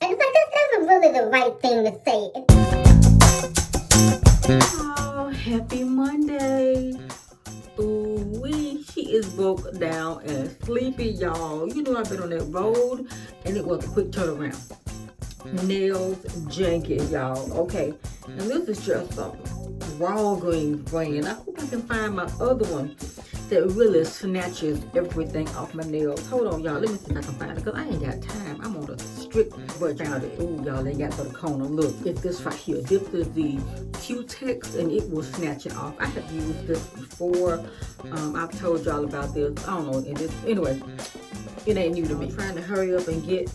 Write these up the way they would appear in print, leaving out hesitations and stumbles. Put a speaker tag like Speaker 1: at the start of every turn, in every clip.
Speaker 1: And it's like, that's never really the right thing to say.
Speaker 2: Oh, happy Monday. Ooh, she is broke down and sleepy, y'all. You know I've been on that road, and it was a quick turnaround. Nails janky, y'all. Okay, and this is just a raw green brand. I hope I can find my other one that really snatches everything off my nails. Hold on, y'all. Let me see if I can find it, because I ain't got time. I'm on a strict budget. Ooh, y'all, they got for the corner. Look, it's this right here. This is the CUTEX, and it will snatch it off. I have used this before. I've told y'all about this. I don't know. Anyway, it ain't new to me. I'm trying to hurry up and get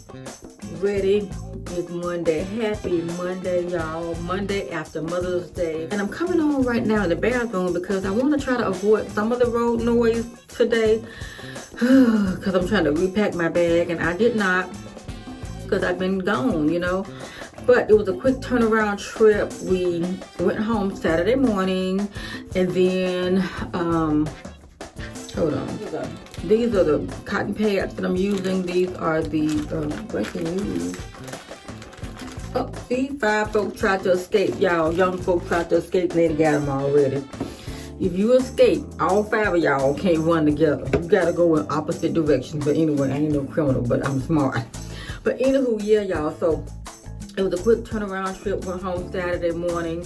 Speaker 2: ready. It's Monday. Happy Monday, y'all. Monday after Mother's Day. And I'm coming on right now in the bathroom because I want to try to avoid some of the road noise today. Because I'm trying to repack my bag, and I did not, because I've been gone, you know. But it was a quick turnaround trip. We went home Saturday morning, and then, hold on. These are the cotton pads that I'm using. These are the breaking news. Oh, see, 5 folks tried to escape, y'all. Young folks tried to escape, and they got them already. If you escape, all 5 of y'all can't run together. You gotta go in opposite directions. But anyway, I ain't no criminal, but I'm smart. But anywho, yeah, y'all. So it was a quick turnaround trip. Went home Saturday morning,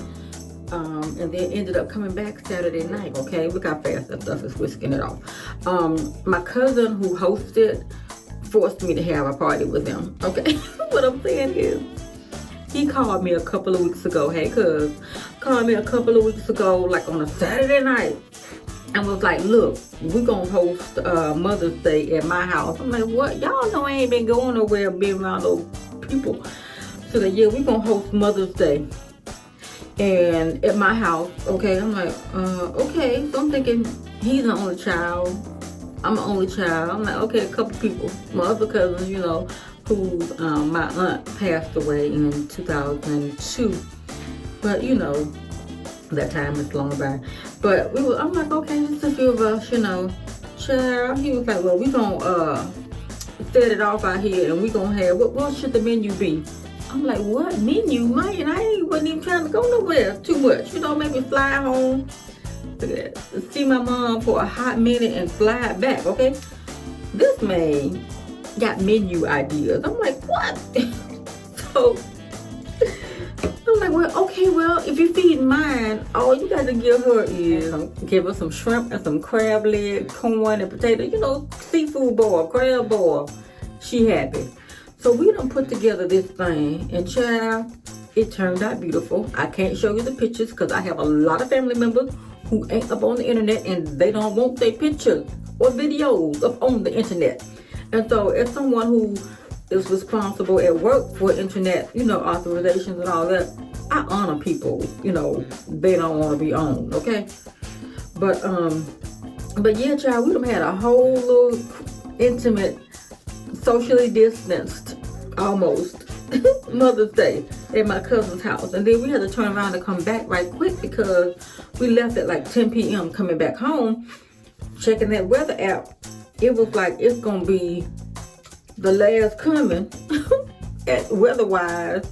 Speaker 2: and then ended up coming back Saturday night. Okay, look how fast that stuff is whisking it off. My cousin who hosted forced me to have a party with him. Okay, what I'm saying is, he called me a couple of weeks ago. Hey, cuz, called me a couple of weeks ago, like on a Saturday night, and was like, look, we're gonna host Mother's Day at my house. I'm like, what? Y'all know I ain't been going nowhere, being around those people. So that, yeah, we're gonna host Mother's Day and at my house. Okay, I'm like, okay. So I'm thinking he's the only child, I'm the only child. I'm like, okay, a couple people, my other cousins, you know, who my aunt passed away in 2002. But you know, that time is long by. But I'm like, okay, it's a few of us, you know. Child, he was like, well, we gonna set it off out here, and we gonna have, what should the menu be? I'm like, what menu, man? I wasn't even trying to go nowhere too much. You know, maybe fly home, see my mom for a hot minute and fly back, okay? This man got menu ideas. I'm like, what? So I'm like, well, okay, well, if you feed mine, all you got to give her is give her some shrimp and some crab leg, corn and potato, you know, seafood boil, crab boil. She happy. So we done put together this thing, and child, it turned out beautiful. I can't show you the pictures because I have a lot of family members who ain't up on the internet, and they don't want their pictures or videos up on the internet. And so as someone who is responsible at work for internet, you know, authorizations and all that, I honor people, you know, they don't want to be owned, okay? But yeah, child, we done had a whole little intimate, socially distanced, almost, Mother's Day at my cousin's house. And then we had to turn around and come back right quick because we left at like 10 p.m. coming back home, checking that weather app. It was like, it's gonna be the last coming at weather-wise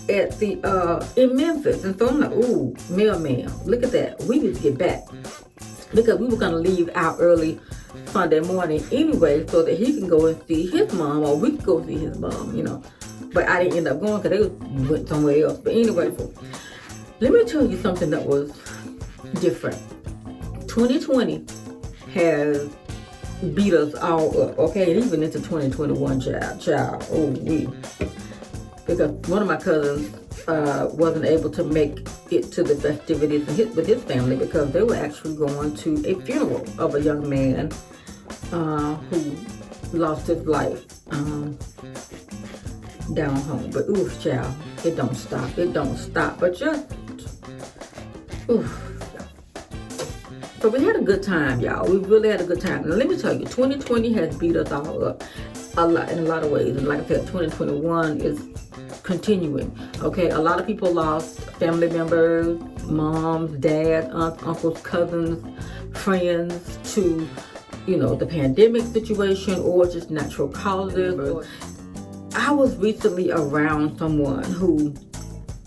Speaker 2: at the in Memphis. And so I'm like, ooh, mailman, look at that. We need to get back, because we were gonna leave out early Sunday morning anyway, so that he can go and see his mom, or we could go see his mom, you know. But I didn't end up going because they went somewhere else. But anyway, let me tell you something that was different. 2020 has beat us all up, okay? And even into 2021, child, oh, we. Because one of my cousins wasn't able to make it to the festivities with his family because they were actually going to a funeral of a young man who lost his life down home. But oof, child, it don't stop. It don't stop. But just oof. So we had a good time, y'all. We really had a good time. Now let me tell you, 2020 has beat us all up a lot in a lot of ways. And like I said, 2021 is continuing. Okay, a lot of people lost family members, moms, dads, aunts, uncles, cousins, friends to, you know, the pandemic situation or just natural causes. I I was recently around someone who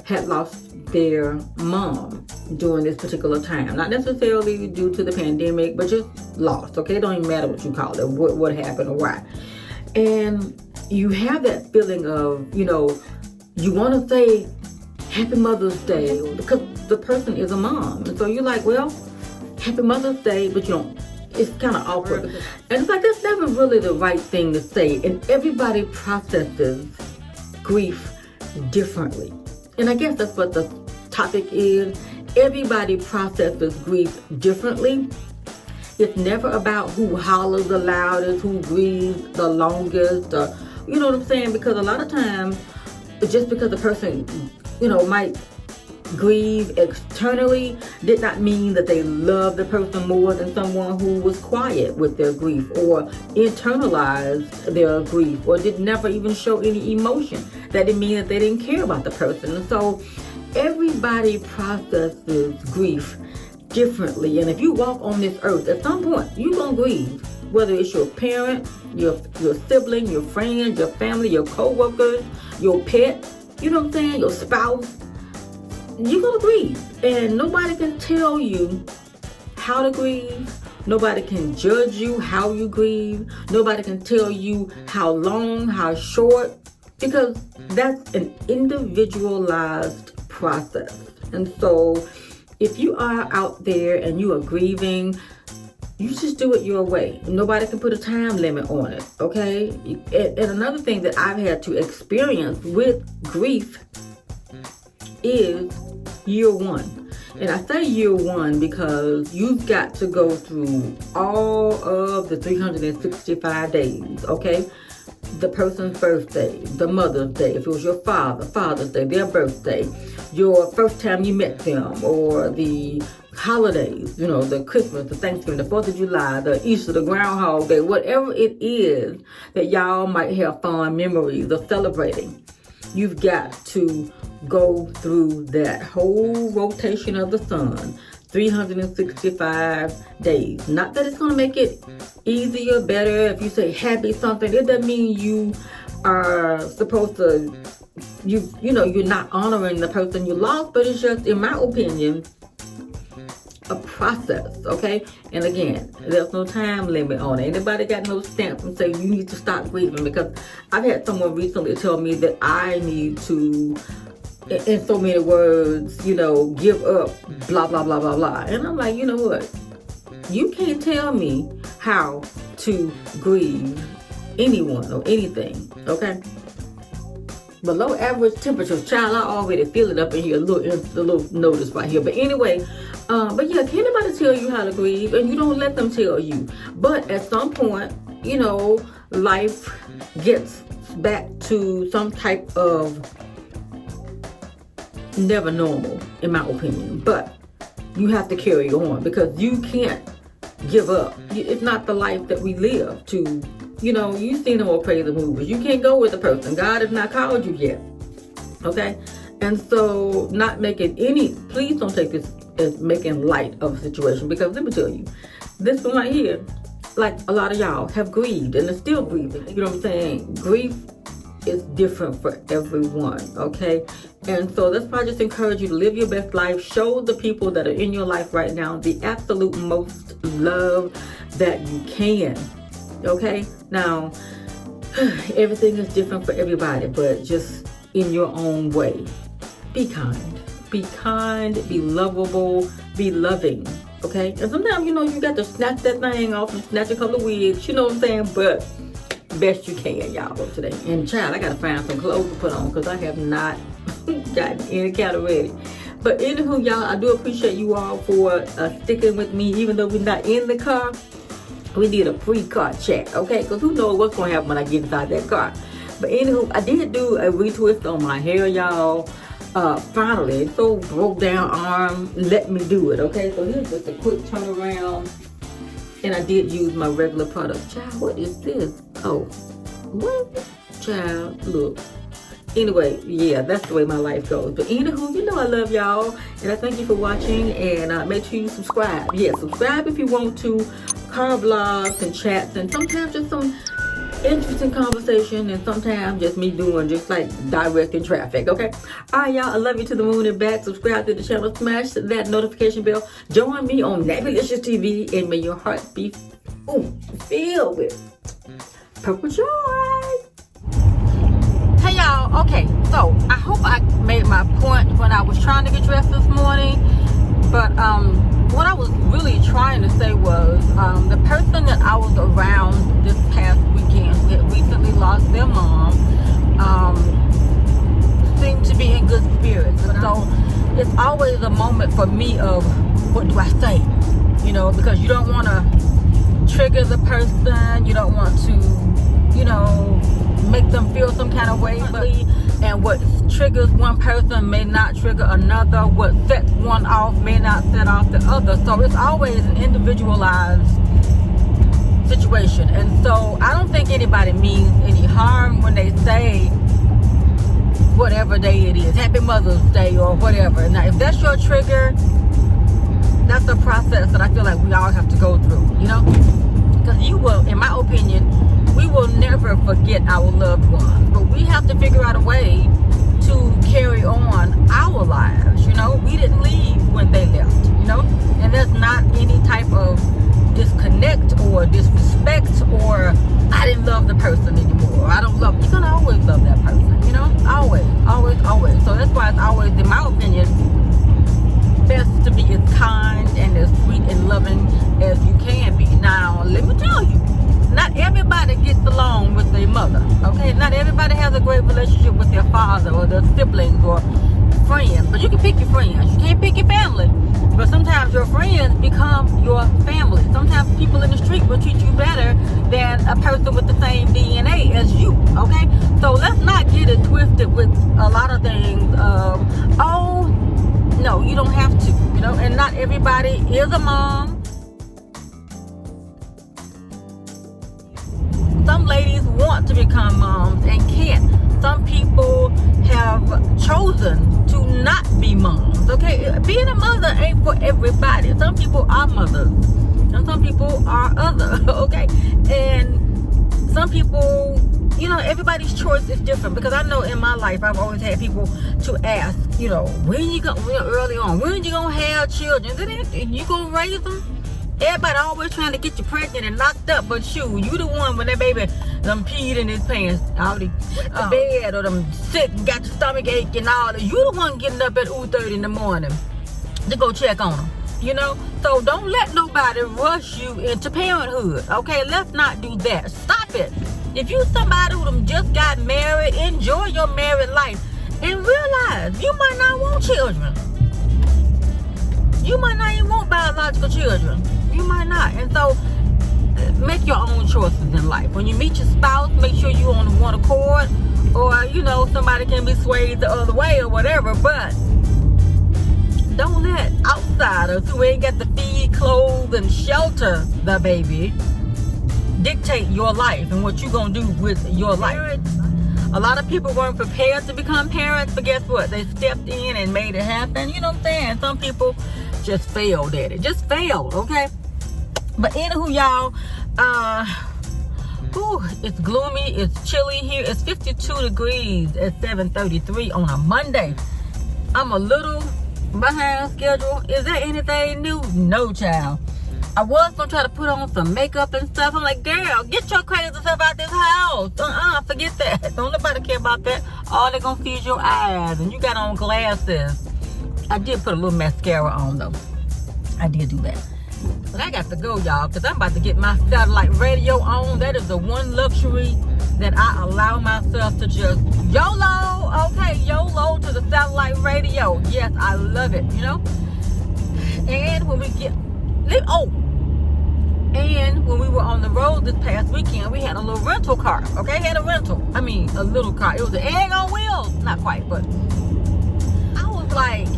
Speaker 2: had lost their mom during this particular time. Not necessarily due to the pandemic, but just lost, okay? It don't even matter what you call it, what happened or why. And you have that feeling of, you know, you want to say Happy Mother's Day because the person is a mom. And so you're like, well, Happy Mother's Day, but you don't. It's kind of awkward. And it's like, that's never really the right thing to say. And everybody processes grief differently. And I guess that's what the topic is. Everybody processes grief differently. It's never about who hollers the loudest, who grieves the longest, or, you know what I'm saying? Because a lot of times, just because the person, you know, might grieve externally did not mean that they love the person more than someone who was quiet with their grief or internalized their grief or did never even show any emotion. That didn't mean that they didn't care about the person. And so everybody processes grief differently. And if you walk on this earth, at some point you're gonna grieve, whether it's your parent, your sibling, your friend, your family, your co-workers, your pet, you know what I'm saying, your spouse. You're gonna grieve, and nobody can tell you how to grieve. Nobody can judge you how you grieve. Nobody can tell you how long, how short, because that's an individualized process. And so if you are out there and you are grieving, you just do it your way. Nobody can put a time limit on it, okay? And another thing that I've had to experience with grief is year one. And I say year one because you've got to go through all of the 365 days, okay? The person's birthday, the Mother's Day, if it was your Father's Day, their birthday, your first time you met them, or the holidays, you know, the Christmas, the Thanksgiving, the 4th of July, the Easter, the Groundhog Day, whatever it is that y'all might have fond memories of celebrating. You've got to go through that whole rotation of the sun, 365 days. Not that it's going to make it easier, better. If you say happy something, it doesn't mean you are supposed to, you know, you're not honoring the person you lost, but it's just, in my opinion, a process, okay? And again, there's no time limit on it. Anybody got no stamp and say you need to stop grieving? Because I've had someone recently tell me that I need to, in so many words, you know, give up, blah, blah, blah, blah, blah. And I'm like, you know what? You can't tell me how to grieve anyone or anything, okay? Below average temperatures, child, I already feel it up in here, a little notice right here. But anyway, but yeah, can't nobody tell you how to grieve, and you don't let them tell you. But at some point, you know, life gets back to some type of never normal, in my opinion. But you have to carry on because you can't give up. It's not the life that we live to. You know, you've seen them all crazy movies. You can't go with a person. God has not called you yet. Okay? And so, not making any, please don't take this as making light of a situation, because let me tell you, this one right here, like a lot of y'all have grieved and are still grieving. You know what I'm saying? Grief is different for everyone, okay? And so that's why I just encourage you to live your best life. Show the people that are in your life right now the absolute most love that you can. Okay, now everything is different for everybody, but just in your own way. Be kind, be lovable, be loving. Okay, and sometimes, you know, you got to snatch that thing off and snatch a couple of wigs, you know what I'm saying? But best you can, y'all, today. And child, I gotta find some clothes to put on because I have not gotten any kind of ready. But anywho, y'all, I do appreciate you all for sticking with me, even though we're not in the car. We did a pre-car chat, okay? Because who knows what's going to happen when I get inside that car. But anywho, I did do a retwist on my hair, y'all. Finally, it's so broke down arm let me do it, okay? So here's just a quick turnaround. And I did use my regular product. Child, what is this? Oh, what? Child, look. Anyway, yeah, that's the way my life goes. But anywho, you know I love y'all. And I thank you for watching. And make sure you subscribe. Yeah, subscribe if you want to. Car vlogs and chats, and sometimes just some interesting conversation, and sometimes just me doing just like directing traffic. Okay, all right, y'all. I love you to the moon and back. Subscribe to the channel, smash that notification bell. Join me on Nebulicious TV, and may your heart be filled with purple joy. Hey y'all. Okay, so I hope I made my point when I was trying to get dressed this morning, but what I was really trying to say was the person that I was around this past weekend who had recently lost their mom seemed to be in good spirits. And so it's always a moment for me of, what do I say? You know, because you don't want to trigger the person. You don't want to, you know, make them feel some kind of way. And what triggers one person may not trigger another. What sets one off may not set off the other. So it's always an individualized situation. And so I don't think anybody means any harm when they say whatever day it is, Happy Mother's Day or whatever. Now, if that's your trigger, that's a process that I feel like we all have to go through, you know? Because you will, in my opinion, we will never forget our loved ones, but we have to figure out a way to carry on our lives. You know, we didn't leave when they left, you know, and there's not any type of disconnect or disrespect or I didn't love the person anymore. I don't love, you're gonna always love that person, you know, always. So that's why it's always, in my opinion, best to be as kind and as sweet and loving as you can be. Now, let me tell you, not everybody gets along with their mother, okay? Not everybody has a great relationship with their father or their siblings or friends, but you can pick your friends. You can't pick your family, but sometimes your friends become your family. Sometimes people in the street will treat you better than a person with the same DNA as you, okay? So let's not get it twisted with a lot of things of, oh, no, you don't have to, you know, and not everybody is a mom. Some ladies want to become moms and can't. Some people have chosen to not be moms, okay? Being a mother ain't for everybody. Some people are mothers and some people are other, okay? And some people, you know, everybody's choice is different, because I know in my life I've always had people to ask, you know, when you gonna have children? And you gonna raise them? Everybody always trying to get you pregnant and knocked up, but you the one when that baby done peed in his pants out the bed, or them sick and got your stomach ache and all that. You the one getting up at 2:30 in the morning to go check on them, you know? So don't let nobody rush you into parenthood, okay? Let's not do that. Stop it. If you somebody who done just got married, enjoy your married life and realize you might not want children. You might not even want biological children. You might not. And so make your own choices in life. When you meet your spouse, make sure you're on one accord, or, you know, somebody can be swayed the other way or whatever, but don't let outsiders who ain't got to feed, clothe, and shelter the baby dictate your life and what you're going to do with your life. A lot of people weren't prepared to become parents, but guess what? They stepped in and made it happen. You know what I'm saying? Some people just failed at it. Just failed, okay? But anywho, y'all, it's gloomy, it's chilly here. It's 52 degrees at 7:33 on a Monday. I'm a little behind schedule. Is there anything new? No, child. I was gonna try to put on some makeup and stuff. I'm like, girl, get your crazy stuff out this house. Forget that. Don't nobody care about that. All they gonna see is your eyes, and you got on glasses. I did put a little mascara on though. I did do that. But I got to go, y'all, because I'm about to get my satellite radio on. That is the one luxury that I allow myself to just YOLO. Okay, YOLO to the satellite radio. Yes, I love it, you know. And when we get and when we were on the road this past weekend, we had a little rental car, okay? Had a rental. I mean, a little car. It was an egg on wheels. Not quite, but I was like,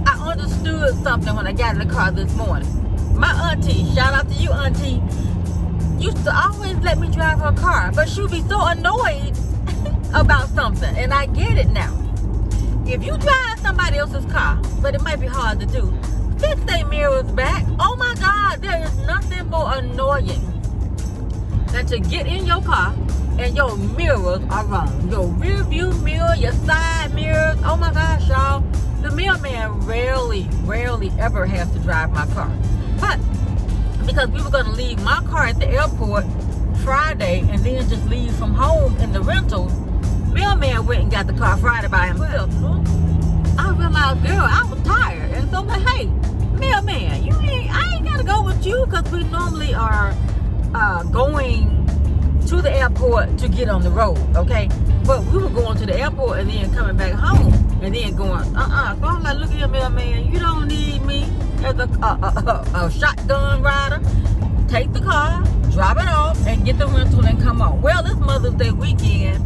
Speaker 2: I understood something when I got in the car this morning. My auntie, shout out to you, auntie, used to always let me drive her car, but she would be so annoyed about something, and I get it now. If you drive somebody else's car, but it might be hard to do, fix their mirrors back. Oh my God, there is nothing more annoying than to get in your car and your mirrors are wrong. Your rear view mirror, your side mirrors. Oh my gosh, y'all. The mailman rarely ever has to drive my car. But because we were going to leave my car at the airport Friday and then just leave from home in the rental, mailman went and got the car Friday by himself. I realized, girl, I was tired. And so I'm like, hey, mailman, I ain't got to go with you because we normally are going to the airport to get on the road, okay? But we were going to the airport and then coming back home and then going, So I'm like, look at here, mailman, you don't need me as a shotgun rider. Take the car, drop it off, and get the rental and come on. Well, this Mother's Day weekend,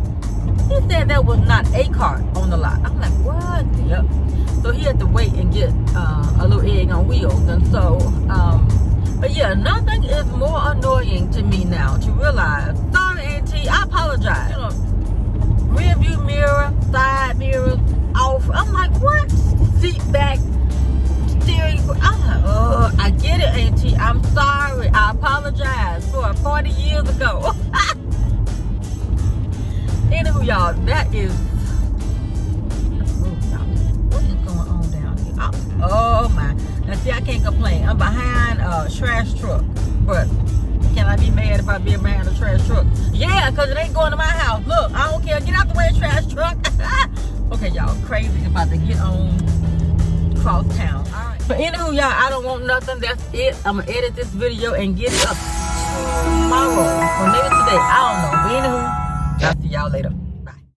Speaker 2: he said there was not a car on the lot. I'm like, what? Yep. So he had to wait and get a little egg on wheels. And so, but yeah, nothing is more annoying to me now to realize, sorry, Auntie, I apologize. You know, rear view mirror, side mirrors off. I'm like, what? Seat back, steering. I'm like, oh, I get it, Auntie. I'm sorry. I apologize for 40 years ago. Anywho, y'all, that is. What is going on down here? Oh my. Now see, I can't complain. I'm behind a trash truck. But can I be mad if I be behind a trash truck? Yeah, because it ain't going to my house. Look, I don't care. Get out the way, trash truck. Okay, y'all, crazy about to get on cross town. All right. But anywho, y'all, I don't want nothing. That's it. I'm going to edit this video and get it up tomorrow. Or maybe today. I don't know. But anywho, I'll see y'all later.